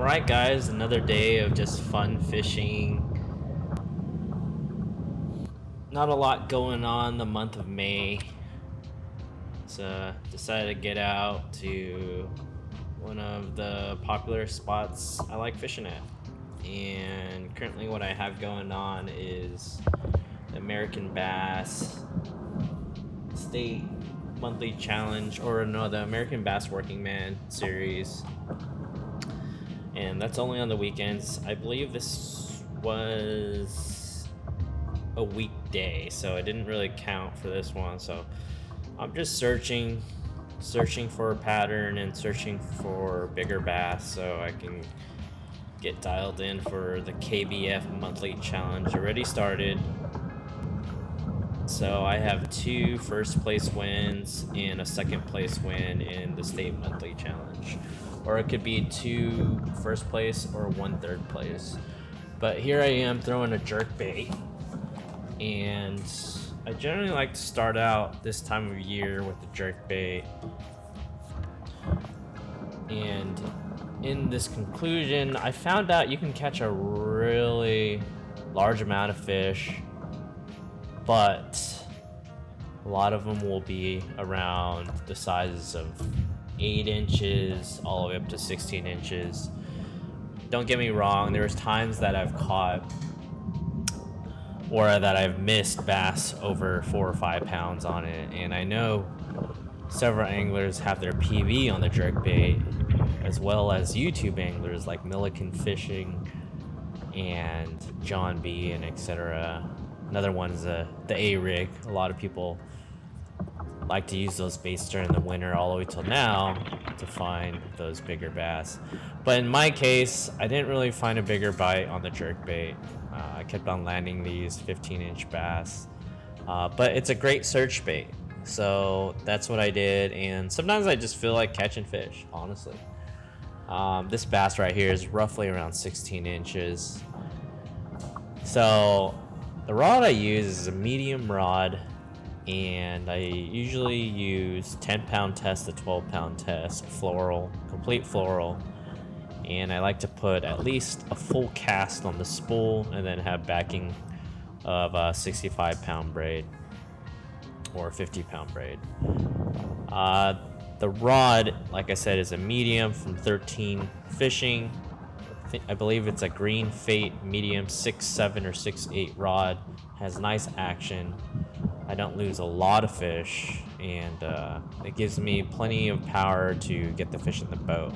Alright guys, another day of just fun fishing. Not a lot going on the month of May. So decided to get out to one of the popular spots I like fishing at. And currently what I have going on is the American Bass State Monthly Challenge, or no, the American Bass Working Man Series. And that's only on the weekends. I believe this was a weekday, so it didn't really count for this one. So I'm just searching for a pattern and searching for bigger bass so I can get dialed in for the KBF monthly challenge. Already started. So I have 2 first place wins and a second place win in the state monthly challenge. Or it could be 2 first place or 1 third place. But here I am throwing a jerkbait. And I generally like to start out this time of year with the jerkbait. And in this conclusion, I found out you can catch a really large amount of fish, but a lot of them will be around the sizes of 8 inches all the way up to 16 inches. Don't get me wrong, there's times that I've caught or that I've missed bass over 4 or 5 pounds on it, and I know several anglers have their PB on the jerkbait, as well as YouTube anglers like Milliken Fishing and John B and etc. Another one's the A-rig. A lot of people like to use those baits during the winter all the way till now to find those bigger bass. But in my case, I didn't really find a bigger bite on the jerkbait. I kept on landing these 15-inch bass. But it's a great search bait. So that's what I did, and sometimes I just feel like catching fish, honestly. This bass right here is roughly around 16 inches. So the rod I use is a medium rod, and I usually use 10-pound test to 12-pound test, floral, complete floral. And I like to put at least a full cast on the spool and then have backing of a 65-pound braid or 50-pound braid. The rod, like I said, is a medium from 13 Fishing. I believe it's a Green Fate medium 6.7 or 6.8 rod. Has nice action. I don't lose a lot of fish, and it gives me plenty of power to get the fish in the boat.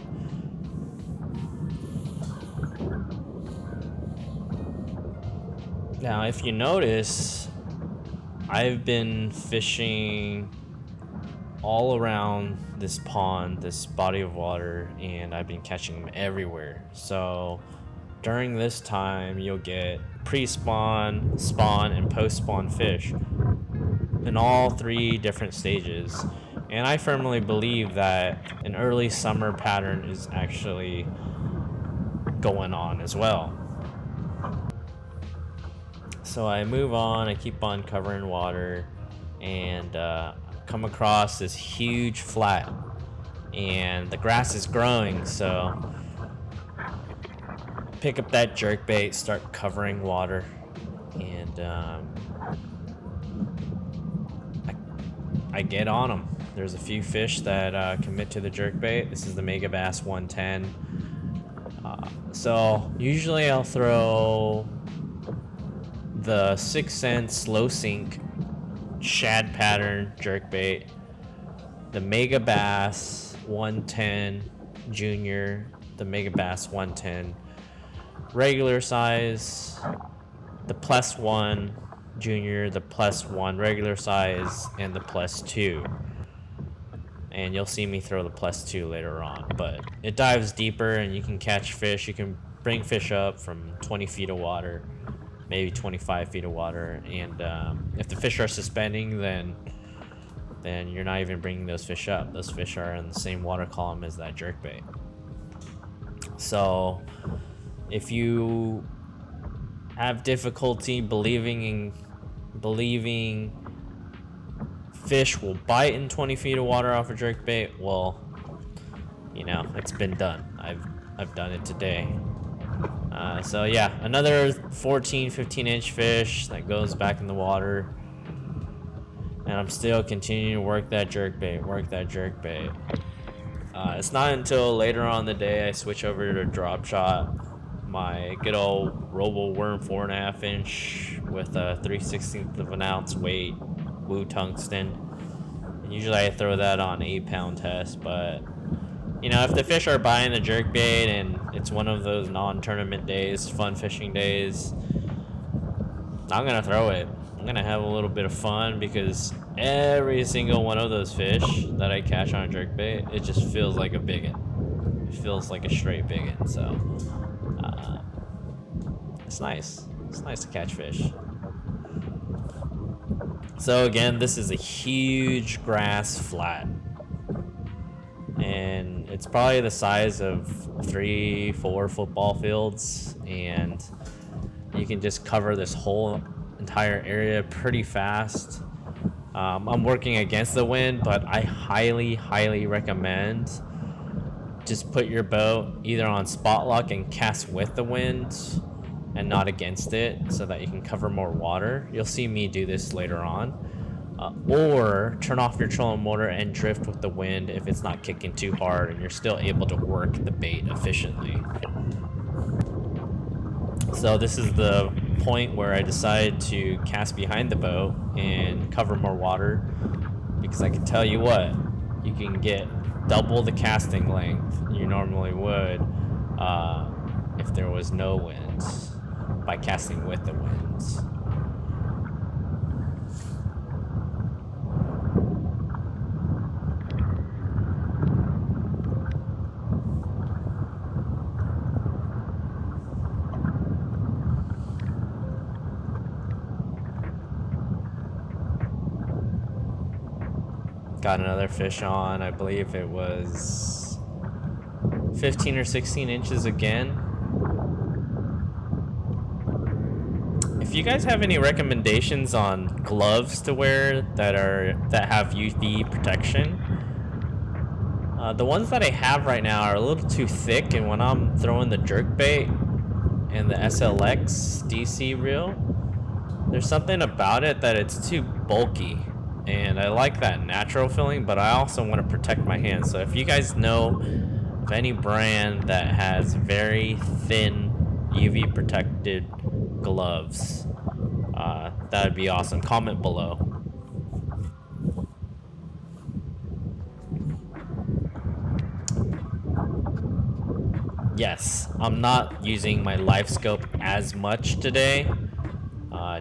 Now, if you notice, I've been fishing all around this pond, this body of water, and I've been catching them everywhere. So during this time, you'll get pre-spawn, spawn, and post-spawn fish in all 3 different stages. And I firmly believe that an early summer pattern is actually going on as well. So I move on, I keep on covering water, and come across this huge flat, and the grass is growing, so pick up that jerkbait, start covering water, and I get on them. There's a few fish that commit to the jerkbait. This is the Mega Bass 110. So usually I'll throw the 6 cents low sink shad pattern jerkbait, the Mega Bass 110 Junior, the Mega Bass 110 regular size, the +1 Junior, the +1 regular size, and the +2. And you'll see me throw the +2 later on, but it dives deeper and you can catch fish. You can bring fish up from 20 feet of water, maybe 25 feet of water, and if the fish are suspending, then you're not even bringing those fish up. Those fish are in the same water column as that jerkbait. So if you have difficulty believing fish will bite in 20 feet of water off a jerkbait, well, you know, it's been done. I've I've done it today. So yeah, another 14, 15-inch fish that goes back in the water. And I'm still continuing to work that jerkbait. It's not until later on in the day I switch over to drop shot, my good old Robo Worm 4.5 inch with a 3/16 of an ounce weight, Woo Tungsten. And usually I throw that on 8-pound test, but you know, if the fish are buying the jerkbait and it's one of those non-tournament days, fun fishing days, I'm gonna throw it. I'm gonna have a little bit of fun because every single one of those fish that I catch on a jerkbait, it just feels like a biggin. It feels like a straight biggin. So it's nice. It's nice to catch fish. So again, this is a huge grass flat, and it's probably the size of 3-4 football fields, and you can just cover this whole entire area pretty fast. I'm working against the wind, but I highly recommend just put your boat either on spot lock and cast with the wind and not against it, so that you can cover more water. You'll see me do this later on. Or turn off your trolling motor and drift with the wind if it's not kicking too hard and you're still able to work the bait efficiently. So this is the point where I decide to cast behind the boat and cover more water, because I can tell you what, you can get double the casting length you normally would if there was no wind by casting with the winds. Got another fish on, I believe it was 15 or 16 inches again. If you guys have any recommendations on gloves to wear that have UV protection, the ones that I have right now are a little too thick, and when I'm throwing the jerkbait and the SLX DC reel, there's something about it that it's too bulky. And I like that natural feeling, but I also want to protect my hands. So if you guys know of any brand that has very thin UV protected gloves, that would be awesome. Comment below. Yes, I'm not using my Livescope as much today,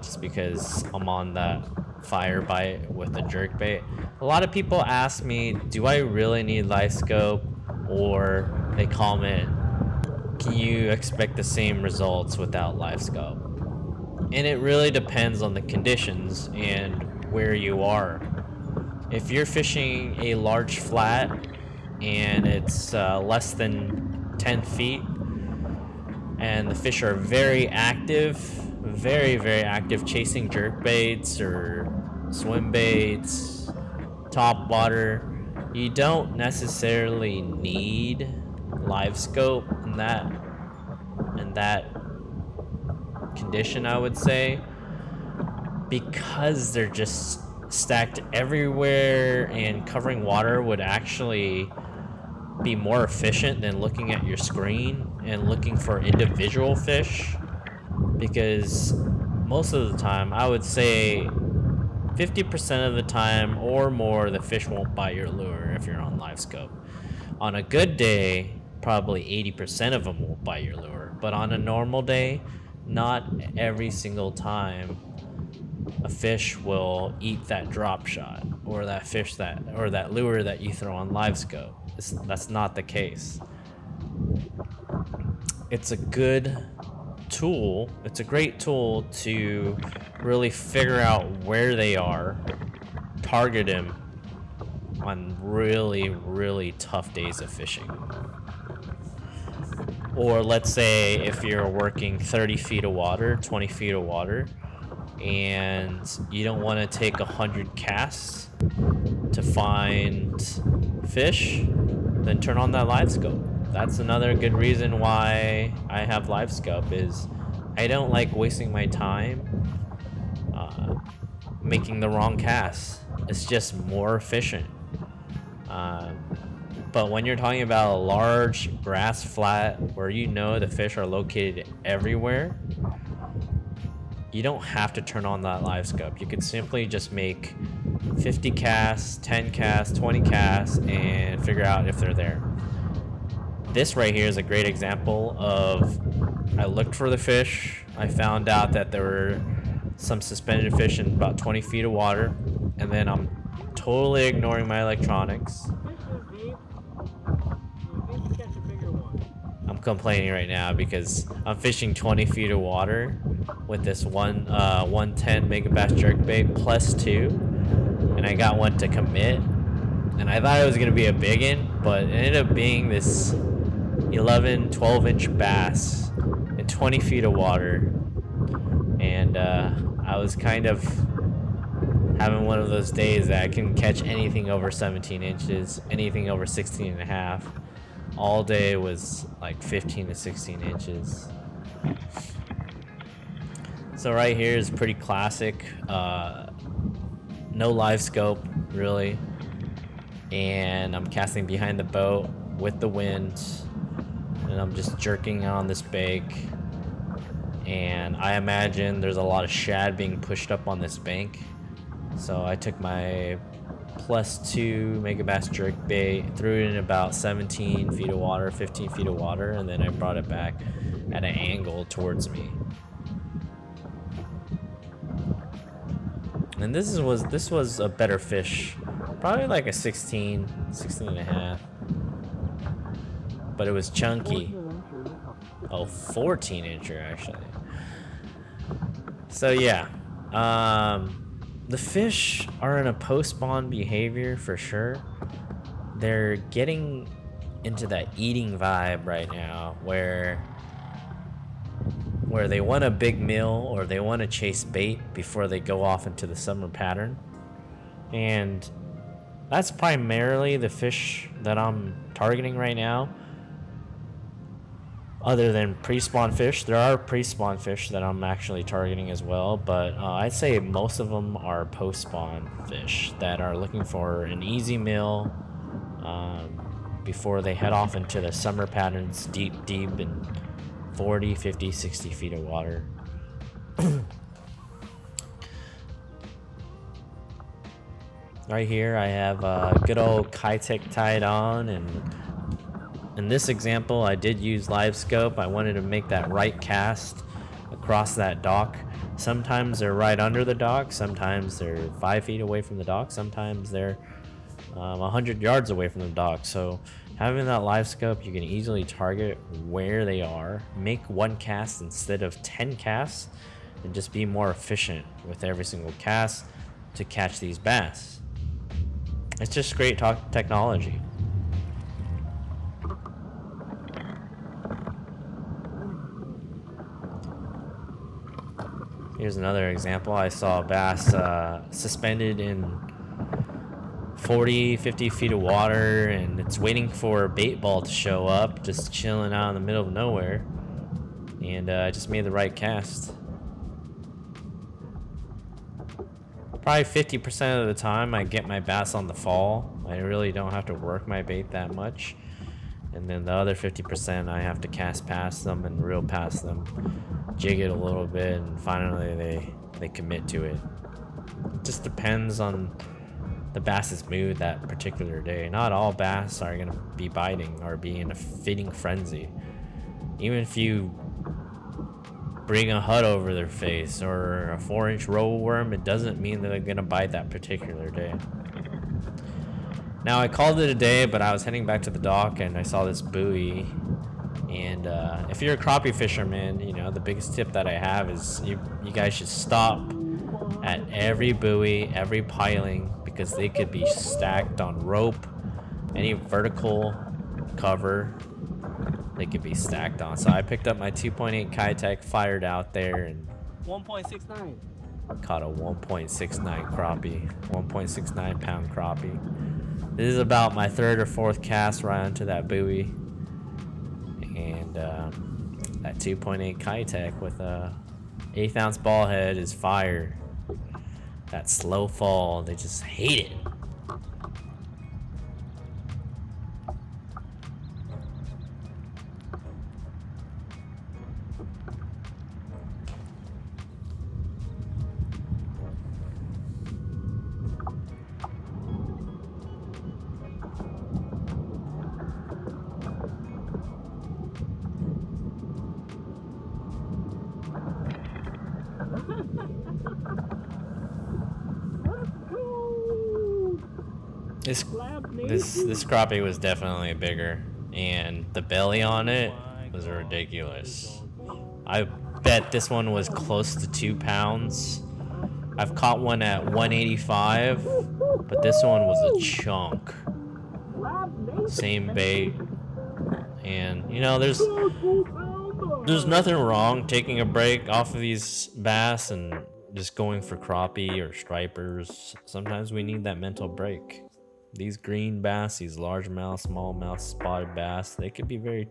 just because I'm on that fire bite with the jerkbait. A lot of people ask me, do I really need Livescope? Or they comment, can you expect the same results without Livescope? And it really depends on the conditions and where you are. If you're fishing a large flat and it's less than 10 feet and the fish are very active, very active, chasing jerkbaits or swim baits, top water, you don't necessarily need Livescope in that condition, I would say, because they're just stacked everywhere, and covering water would actually be more efficient than looking at your screen and looking for individual fish. Because most of the time, I would say 50% of the time or more, the fish won't bite your lure if you're on Livescope. On a good day, probably 80% of them will bite your lure. But on a normal day, not every single time a fish will eat that drop shot or that fish or that lure that you throw on Livescope. That's not the case. It's a good tool. It's a great tool to really figure out where they are, target them on really tough days of fishing. Or let's say if you're working 30 feet of water, 20 feet of water, and you don't want to take 100 casts to find fish, then turn on that Livescope. that's another good reason why I have Livescope is I don't like wasting my time making the wrong cast. It's just more efficient. But when you're talking about a large grass flat where you know the fish are located everywhere, you don't have to turn on that Livescope. You could simply just make 50 casts, 10 casts, 20 casts, and figure out if they're there. This right here is a great example of I looked for the fish. I found out that there were some suspended fish in about 20 feet of water, and then I'm totally ignoring my electronics. I'm complaining right now because I'm fishing 20 feet of water with this 110 megabass jerkbait plus 2, and I got one to commit, and I thought it was gonna be a biggin, but it ended up being this 12 inch bass in 20 feet of water. And I was kind of having one of those days that I can catch anything over 17 inches, anything over 16 and a half. All day was like 15 to 16 inches. So right here is pretty classic. No Livescope really, and I'm casting behind the boat with the wind, and I'm just jerking on this bank. And I imagine there's a lot of shad being pushed up on this bank. So I took my plus 2 megabass jerkbait, threw it in about 17 feet of water, 15 feet of water, and then I brought it back at an angle towards me. And this was a better fish, probably like a 16 and a half, but it was chunky. Oh, 14 incher actually. So yeah, the fish are in a post-spawn behavior for sure. They're getting into that eating vibe right now where they want a big meal or they want to chase bait before they go off into the summer pattern. And that's primarily the fish that I'm targeting right now. Other than pre-spawn fish, there are pre-spawn fish that I'm actually targeting as well, but I'd say most of them are post-spawn fish that are looking for an easy meal before they head off into the summer patterns deep in 40, 50, 60 feet of water. Right here I have a good old Kitech tied on, and in this example, I did use Livescope. I wanted to make that right cast across that dock. Sometimes they're right under the dock, sometimes they're 5 feet away from the dock, sometimes they're 100 yards away from the dock. So having that Livescope, you can easily target where they are, make one cast instead of 10 casts, and just be more efficient with every single cast to catch these bass. It's just great technology. Here's another example. I saw a bass suspended in 40, 50 feet of water, and it's waiting for a bait ball to show up, just chilling out in the middle of nowhere. And I just made the right cast. Probably 50% of the time I get my bass on the fall. I really don't have to work my bait that much. And then the other 50% I have to cast past them and reel past them, jig it a little bit, and finally they commit to it. It just depends on the bass's mood that particular day. Not all bass are gonna be biting or be in a feeding frenzy. Even if you bring a hut over their face or a 4-inch roll worm, it doesn't mean that they're gonna bite that particular day. Now I called it a day, but I was heading back to the dock and I saw this buoy. And if you're a crappie fisherman, you know, the biggest tip that I have is you guys should stop at every buoy, every piling, because they could be stacked on rope, any vertical cover they could be stacked on. So I picked up my 2.8 Kitech, fired out there, and 1.69. caught a 1.69 crappie, 1.69 pound crappie. This is about my third or fourth cast right onto that buoy. And that 2.8 Kitech with a 1/8 ounce ball head is fire. That slow fall, they just hate it. This crappie was definitely bigger, and the belly on it was ridiculous. I bet this one was close to 2 pounds. I've caught one at 185, but this one was a chunk. Same bait, and you know, there's nothing wrong taking a break off of these bass and just going for crappie or stripers. Sometimes we need that mental break. These green bass, these largemouth, smallmouth, spotted bass, they could be very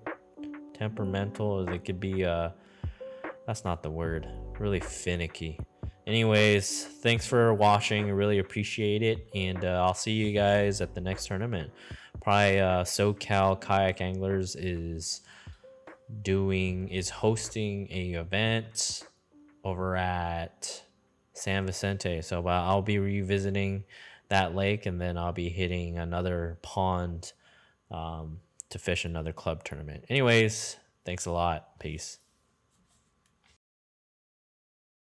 temperamental, or they could be that's not the word, really finicky. Anyways, thanks for watching. I really appreciate it, and I'll see you guys at the next tournament. Probably SoCal Kayak Anglers is hosting a event over at San Vicente. So I'll be revisiting that lake, and then I'll be hitting another pond to fish another club tournament. Anyways, thanks a lot. Peace.